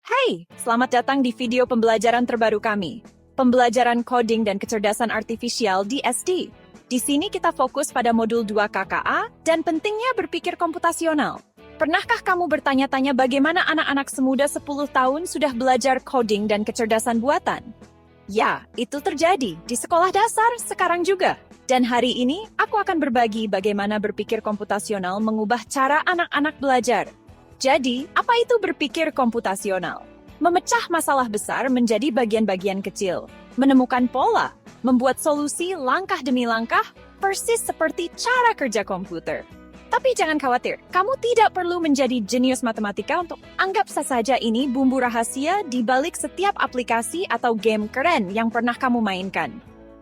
Hai, selamat datang di video pembelajaran terbaru kami. Pembelajaran coding dan kecerdasan artifisial di SD. Di sini kita fokus pada modul 2 KKA dan pentingnya berpikir komputasional. Pernahkah kamu bertanya-tanya bagaimana anak-anak semuda 10 tahun sudah belajar coding dan kecerdasan buatan? Ya, itu terjadi di sekolah dasar sekarang juga. Dan hari ini, aku akan berbagi bagaimana berpikir komputasional mengubah cara anak-anak belajar. Jadi, apa itu berpikir komputasional? Memecah masalah besar menjadi bagian-bagian kecil, menemukan pola, membuat solusi langkah demi langkah, persis seperti cara kerja komputer. Tapi jangan khawatir, kamu tidak perlu menjadi jenius matematika untuk anggap saja ini bumbu rahasia di balik setiap aplikasi atau game keren yang pernah kamu mainkan.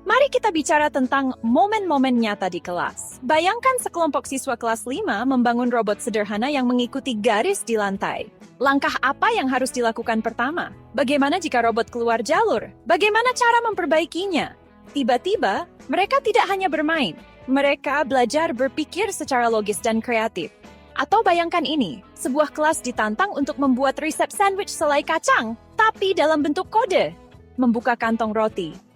Mari kita bicara tentang momen-momen nyata di kelas. Bayangkan sekelompok siswa kelas 5 membangun robot sederhana yang mengikuti garis di lantai. Langkah apa yang harus dilakukan pertama? Bagaimana jika robot keluar jalur? Bagaimana cara memperbaikinya? Tiba-tiba, mereka tidak hanya bermain. Mereka belajar berpikir secara logis dan kreatif. Atau bayangkan ini, sebuah kelas ditantang untuk membuat resep sandwich selai kacang, tapi dalam bentuk kode. Membuka kantong roti.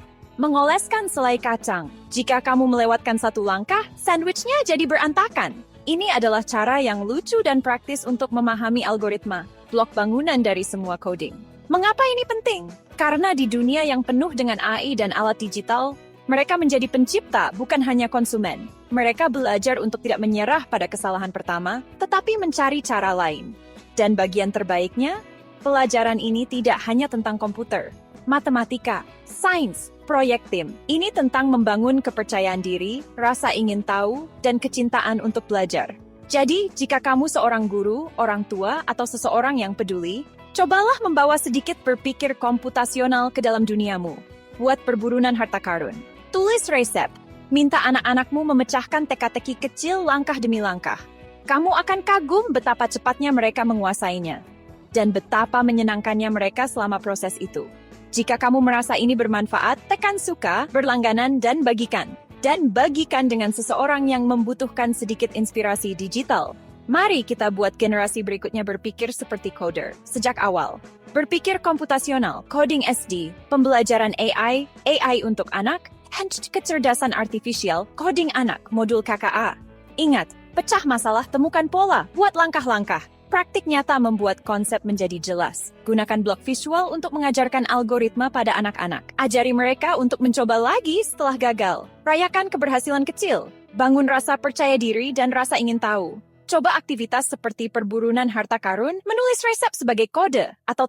Mengoleskan selai kacang. Jika kamu melewatkan satu langkah, sandwichnya jadi berantakan. Ini adalah cara yang lucu dan praktis untuk memahami algoritma, blok bangunan dari semua coding. Mengapa ini penting? Karena di dunia yang penuh dengan AI dan alat digital, mereka menjadi pencipta, bukan hanya konsumen. Mereka belajar untuk tidak menyerah pada kesalahan pertama, tetapi mencari cara lain. Dan bagian terbaiknya, pelajaran ini tidak hanya tentang komputer, matematika, sains, proyek tim. Ini tentang membangun kepercayaan diri, rasa ingin tahu, dan kecintaan untuk belajar. Jadi, jika kamu seorang guru, orang tua, atau seseorang yang peduli, cobalah membawa sedikit berpikir komputasional ke dalam duniamu. Buat perburunan harta karun. Tulis resep. Minta anak-anakmu memecahkan teka-teki kecil langkah demi langkah. Kamu akan kagum betapa cepatnya mereka menguasainya. Dan betapa menyenangkannya mereka selama proses itu. Jika kamu merasa ini bermanfaat, tekan suka, berlangganan, dan bagikan. Dan bagikan dengan seseorang yang membutuhkan sedikit inspirasi digital. Mari kita buat generasi berikutnya berpikir seperti coder, sejak awal. Berpikir komputasional, coding SD, pembelajaran AI untuk anak, dan kecerdasan artifisial, coding anak, modul KKA. Ingat, pecah masalah, temukan pola, buat langkah-langkah. Praktik nyata membuat konsep menjadi jelas. Gunakan blok visual untuk mengajarkan algoritma pada anak-anak. Ajari mereka untuk mencoba lagi setelah gagal. Rayakan keberhasilan kecil. Bangun rasa percaya diri dan rasa ingin tahu. Coba aktivitas seperti perburunan harta karun, menulis resep sebagai kode, atau